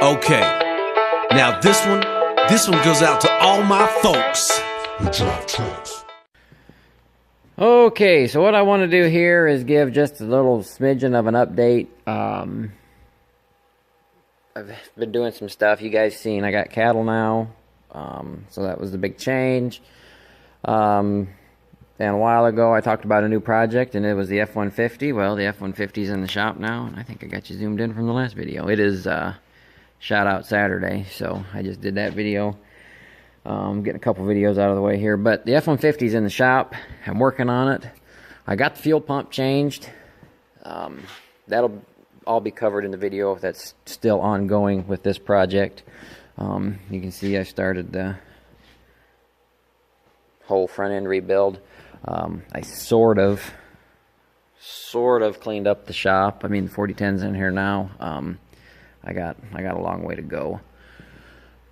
Okay, now this one goes out to all my folks who drive trucks. Okay, so what I want to do here is give just a little smidgen of an update. I've been doing some stuff. You guys seen I got cattle now, so that was the big change. And a while ago I talked about a new project, and it was the F-150. Well, the F-150 is in the shop now, and I think I got you zoomed in from the last video. It is Shout Out Saturday, so I just did that video. Getting a couple videos out of the way here, but the F-150 is in the shop. I'm working on it. I got the fuel pump changed. That'll all be covered in the video that's still ongoing with this project. You can see I started the whole front end rebuild. I sort of cleaned up the shop. I mean, the 4010's in here now. I got a long way to go.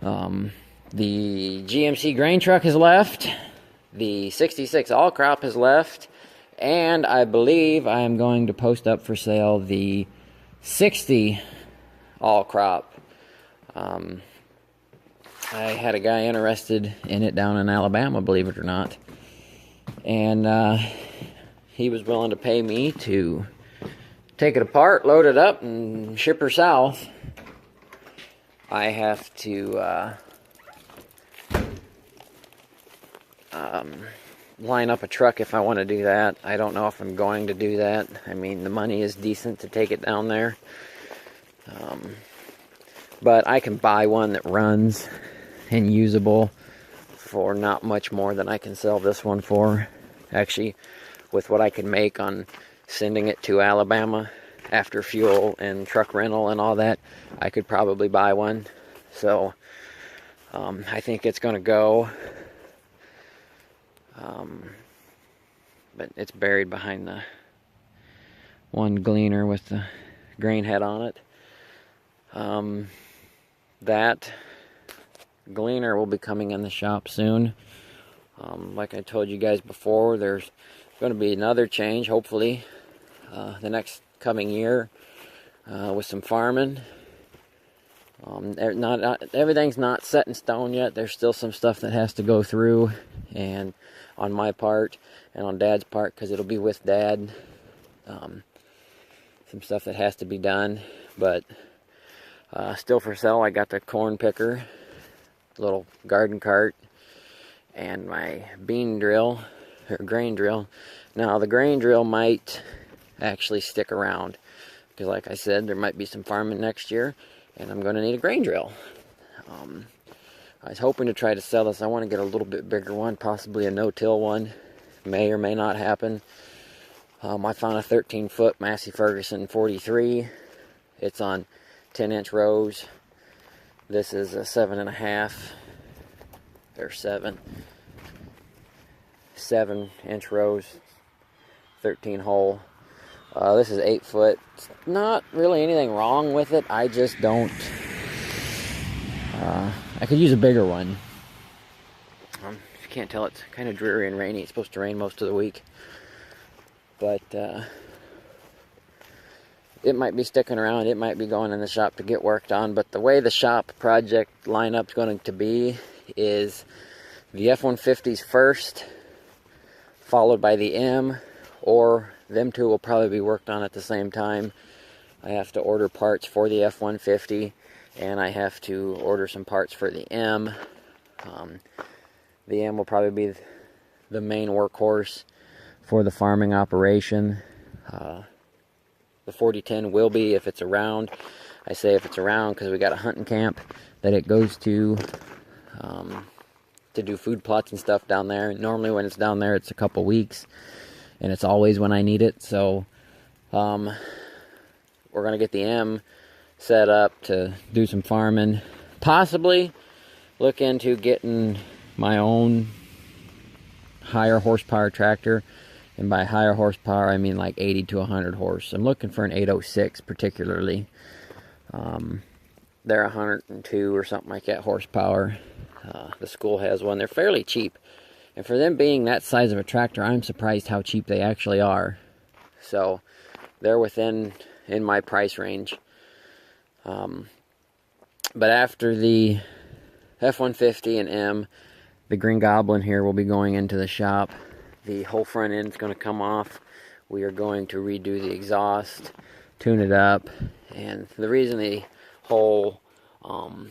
The GMC grain truck has left. The 66 all crop has left. And I believe I am going to post up for sale the 60 all crop. I had a guy interested in it down in Alabama, believe it or not. And he was willing to pay me to take it apart, load it up, and ship her south. I have to line up a truck if I want to do that. I don't know if I'm going to do that. I mean, the money is decent to take it down there. But I can buy one that runs and usable for not much more than I can sell this one for. Actually, with what I can make on sending it to Alabama after fuel and truck rental and all that, I could probably buy one. So I think it's going to go. But it's buried behind the one Gleaner with the grain head on it. That Gleaner will be coming in the shop soon. Like I told you guys before, there's going to be another change, hopefully, the next coming year with some farming. Everything's not set in stone yet. There's still some stuff that has to go through, and on my part and on Dad's part, because it'll be with Dad, some stuff that has to be done. But still for sale, I got the corn picker, little garden cart, and my bean drill, or grain drill. Now the grain drill might actually stick around, because like I said, there might be some farming next year, and I'm going to need a grain drill. I was hoping to try to sell this. I want to get a little bit bigger one, possibly a no-till one. May or may not happen. I found a 13-foot Massey Ferguson 43. It's on 10-inch rows. This is a 7.5 or 7-inch rows, 13 hole. This is 8 foot. Not really anything wrong with it. I just don't. I could use a bigger one. If you can't tell, it's kind of dreary and rainy. It's supposed to rain most of the week. But it might be sticking around. It might be going in the shop to get worked on. But the way the shop project lineup is going to be is the F-150's first, followed by the M, or them two will probably be worked on at the same time. I have to order parts for the F-150, and I have to order some parts for the M. The M will probably be the main workhorse for the farming operation. The 4010 will be if it's around. I say if it's around because we got a hunting camp that it goes to do food plots and stuff down there. Normally when it's down there, it's a couple weeks, and it's always when I need it. So we're going to get the M set up to do some farming. Possibly look into getting my own higher horsepower tractor. And by higher horsepower, I mean like 80 to 100 horse. I'm looking for an 806 particularly. They're 102 or something like that horsepower. The school has one. They're fairly cheap. And for them being that size of a tractor, I'm surprised how cheap they actually are. So they're in my price range. But after the F-150 and M, the Green Goblin here will be going into the shop. The whole front end is going to come off. We are going to redo the exhaust, tune it up, and the reason the whole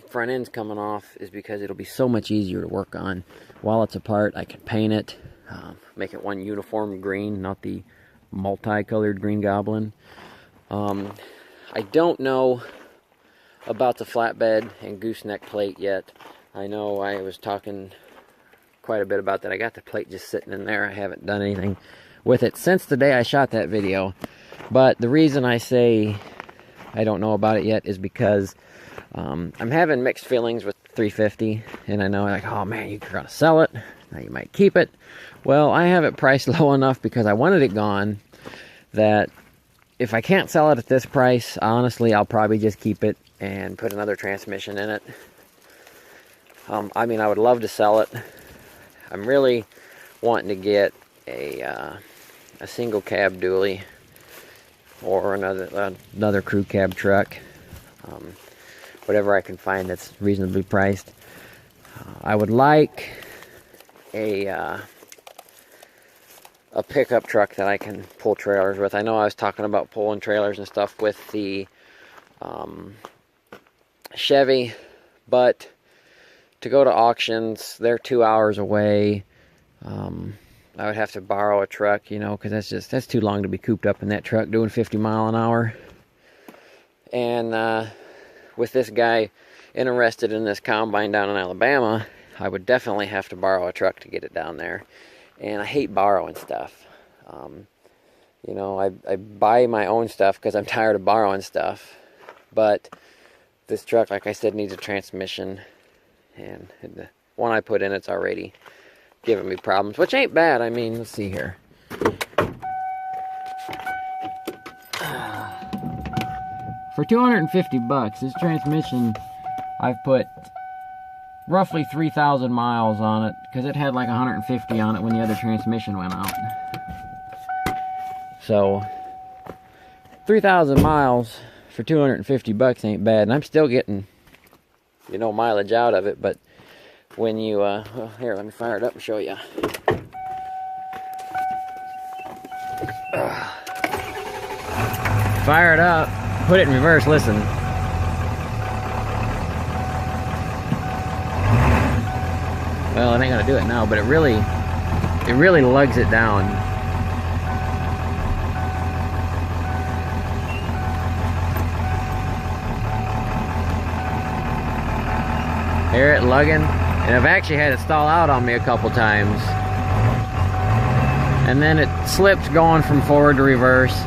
front end's coming off is because it'll be so much easier to work on. While it's apart, I can paint it, make it one uniform green, not the multicolored Green Goblin. I don't know about the flatbed and gooseneck plate yet. I know I was talking quite a bit about that. I got the plate just sitting in there. I haven't done anything with it since the day I shot that video. But the reason I say I don't know about it yet is because I'm having mixed feelings with 350, and I know, like, oh man, you're gonna sell it, now you might keep it. Well, I have it priced low enough because I wanted it gone, that if I can't sell it at this price, honestly, I'll probably just keep it and put another transmission in it. I mean, I would love to sell it. I'm really wanting to get a single cab dually or another crew cab truck, whatever I can find that's reasonably priced. I would like a pickup truck that I can pull trailers with. I know I was talking about pulling trailers and stuff with the Chevy, but to go to auctions, they're 2 hours away. I would have to borrow a truck, you know, because that's too long to be cooped up in that truck doing 50 mile an hour. And with this guy interested in this combine down in Alabama, I would definitely have to borrow a truck to get it down there. And I hate borrowing stuff. You know, I buy my own stuff because I'm tired of borrowing stuff. But this truck, like I said, needs a transmission. And the one I put in, it's already giving me problems, which ain't bad. I mean, let's see here. For 250 bucks, this transmission, I've put roughly 3,000 miles on it, because it had like 150 on it when the other transmission went out. So 3,000 miles for 250 bucks ain't bad, and I'm still getting, you know, mileage out of it. But when you well, here, let me fire it up and show you. Fire it up, put it in reverse, listen. Well, it ain't gonna do it now, but it really lugs it down. Hear it lugging? And I've actually had it stall out on me a couple times. And then it slips going from forward to reverse.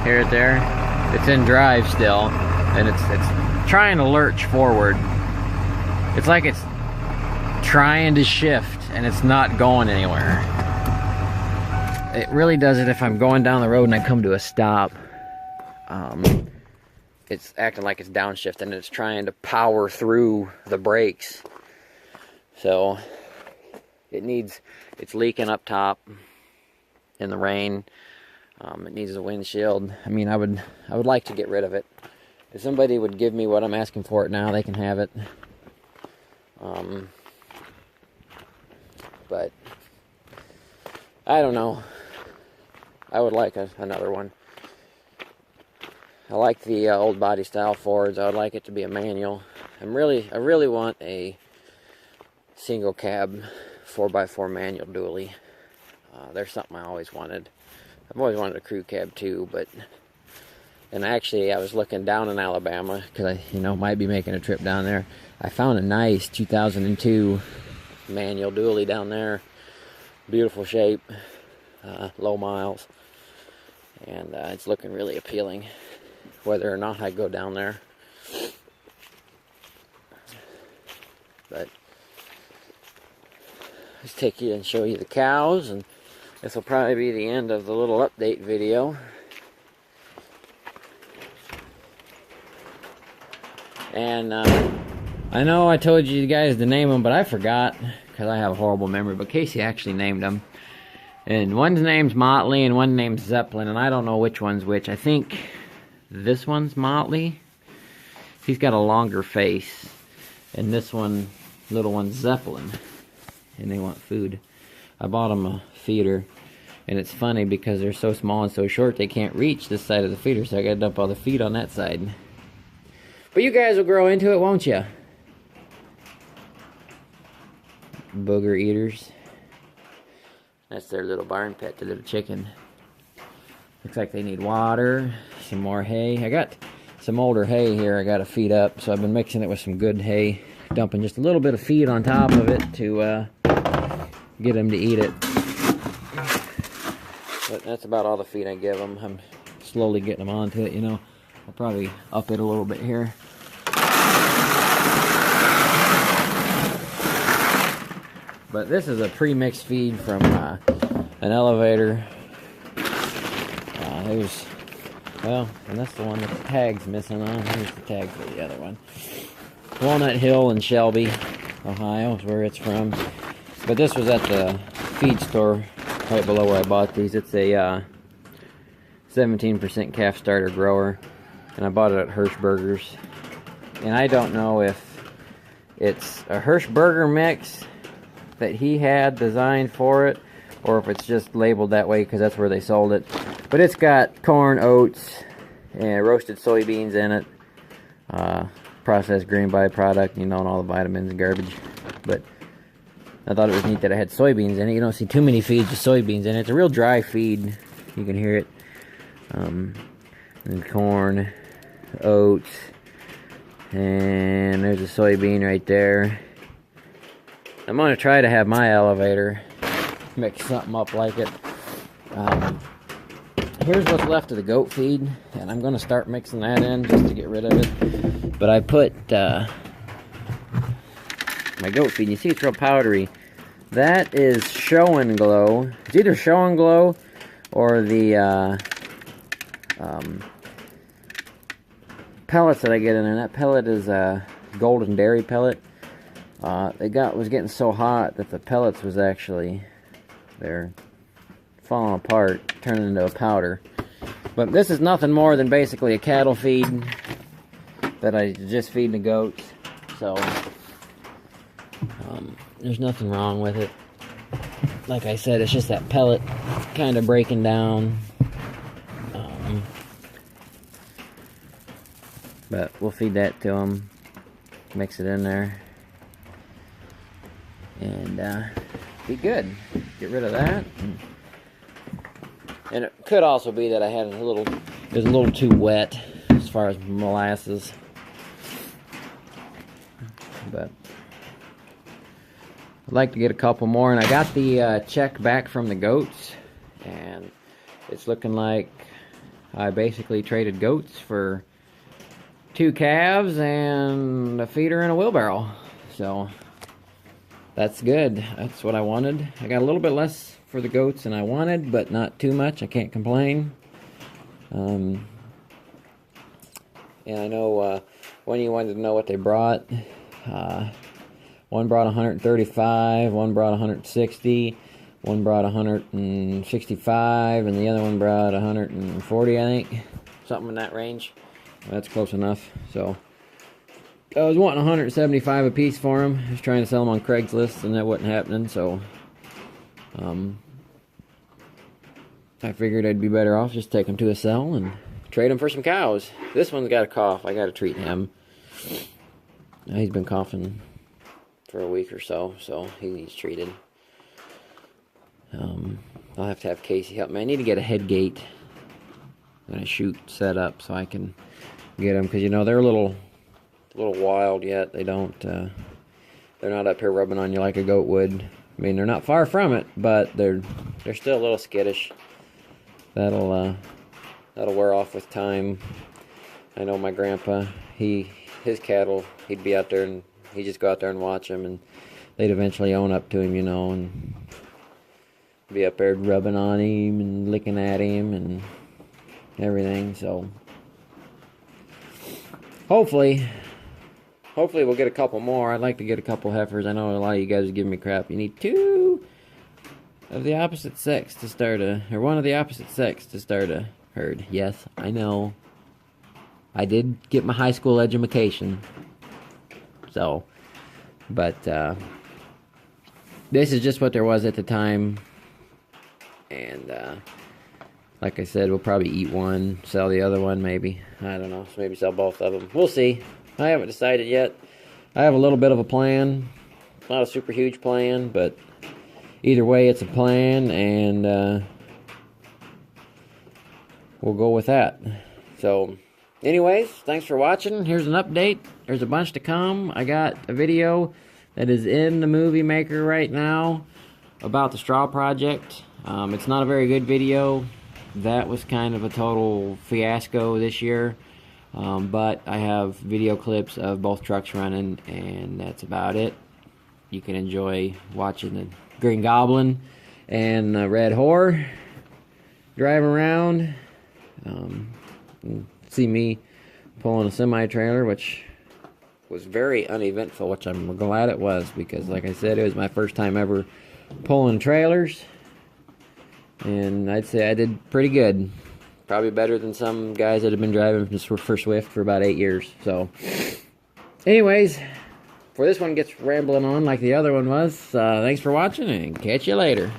Hear it there? It's in drive still, and it's trying to lurch forward. It's like it's trying to shift, and it's not going anywhere. It really does it if I'm going down the road and I come to a stop. It's acting like it's downshifting, and it's trying to power through the brakes. So it's leaking up top in the rain. It needs a windshield. I mean, I would like to get rid of it. If somebody would give me what I'm asking for it now, they can have it. But I don't know. I would like another one. I like the old body style Fords. I would like it to be a manual. I really want a single cab 4x4 manual dually. There's something I always wanted. I've always wanted a crew cab too, and actually I was looking down in Alabama because I, might be making a trip down there. I found a nice 2002 manual dually down there. Beautiful shape, low miles, and it's looking really appealing. Whether or not I go down there, but let's take you and show you the cows, and this will probably be the end of the little update video. And I know I told you guys to name them, but I forgot because I have a horrible memory. But Casey actually named them, and one's name's Motley and one name's Zeppelin, and I don't know which one's which. I think This one's Motley. He's got a longer face. And this one, little one's Zeppelin. And they want food. I bought them a feeder. And it's funny because they're so small and so short they can't reach this side of the feeder. So I gotta dump all the feed on that side. But you guys will grow into it, won't you? Booger eaters. That's their little barn pet, the little chicken. Looks like they need water, some more hay. I got some older hay here I gotta feed up, so I've been mixing it with some good hay, dumping just a little bit of feed on top of it to get them to eat it. But that's about all the feed I give them. I'm slowly getting them onto it, you know. I'll probably up it a little bit here. But this is a pre-mixed feed from an elevator. Well, and that's the one that the tag's missing on. Here's the tag for the other one. Walnut Hill in Shelby, Ohio is where it's from. But this was at the feed store right below where I bought these. It's a 17% calf starter grower. And I bought it at Hirschberger's. And I don't know if it's a Hirschberger mix that he had designed for it, or if it's just labeled that way because that's where they sold it. But it's got corn, oats, and roasted soybeans in it. Processed grain byproduct, you know, and all the vitamins and garbage. But I thought it was neat that it had soybeans in it. You don't see too many feeds with soybeans in it. It's a real dry feed. You can hear it. And corn, oats, and there's a soybean right there. I'm going to try to have my elevator mix something up like it. Here's what's left of the goat feed, and I'm going to start mixing that in just to get rid of it. But I put my goat feed, you see it's real powdery. That is Show and Glow. It's either Show and Glow or the pellets that I get in there. That pellet is a golden dairy pellet. It was getting so hot that the pellets was actually, they're falling apart, turning into a powder. But this is nothing more than basically a cattle feed that I just feed the goats. So there's nothing wrong with it. Like I said, it's just that pellet kind of breaking down. But we'll feed that to them, mix it in there, and be good. Get rid of that. And it could also be that I had it was a little too wet as far as molasses. But I'd like to get a couple more, and I got the check back from the goats, and it's looking like I basically traded goats for 2 calves and a feeder and a wheelbarrow. So that's good. That's what I wanted. I got a little bit less for the goats than I wanted, but not too much. I can't complain. And I know one of you wanted to know what they brought. One brought 135, one brought 160, one brought 165, and the other one brought 140, I think. Something in that range. That's close enough. So I was wanting 175 a piece for them. I was trying to sell them on Craigslist, and that wasn't happening. So I figured I'd be better off just take them to a sell and trade them for some cows. This one's got a cough. I got to treat him. He's been coughing for a week or so, so he needs treated. I'll have to have Casey help me. I need to get a head gate when I shoot set up so I can get them, because you know they're a little wild yet. They don't they're not up here rubbing on you like a goat would. I mean, they're not far from it, but they're still a little skittish. That'll wear off with time. I know my grandpa, his cattle, he'd be out there and he'd just go out there and watch them, and they'd eventually own up to him, you know, and be up there rubbing on him and licking at him and everything. So hopefully we'll get a couple more. I'd like to get a couple heifers. I know a lot of you guys are giving me crap. You need 2 of the opposite sex to start or one of the opposite sex to start a herd. Yes, I know. I did get my high school education. So, but this is just what there was at the time. And like I said, we'll probably eat one, sell the other one maybe. I don't know. So maybe sell both of them. We'll see. I haven't decided yet. I have a little bit of a plan. Not a super huge plan, but either way, it's a plan, and we'll go with that. So, anyways, thanks for watching. Here's an update. There's a bunch to come. I got a video that is in the movie maker right now about the straw project. It's not a very good video. That was kind of a total fiasco this year. But I have video clips of both trucks running, and that's about it. You can enjoy watching the Green Goblin and the Red Whore drive around. See me pulling a semi-trailer, which was very uneventful, which I'm glad it was, because like I said, it was my first time ever pulling trailers, and I'd say I did pretty good. Probably better than some guys that have been driving for Swift for about 8 years. So, anyways, before this one gets rambling on like the other one was, thanks for watching, and catch you later.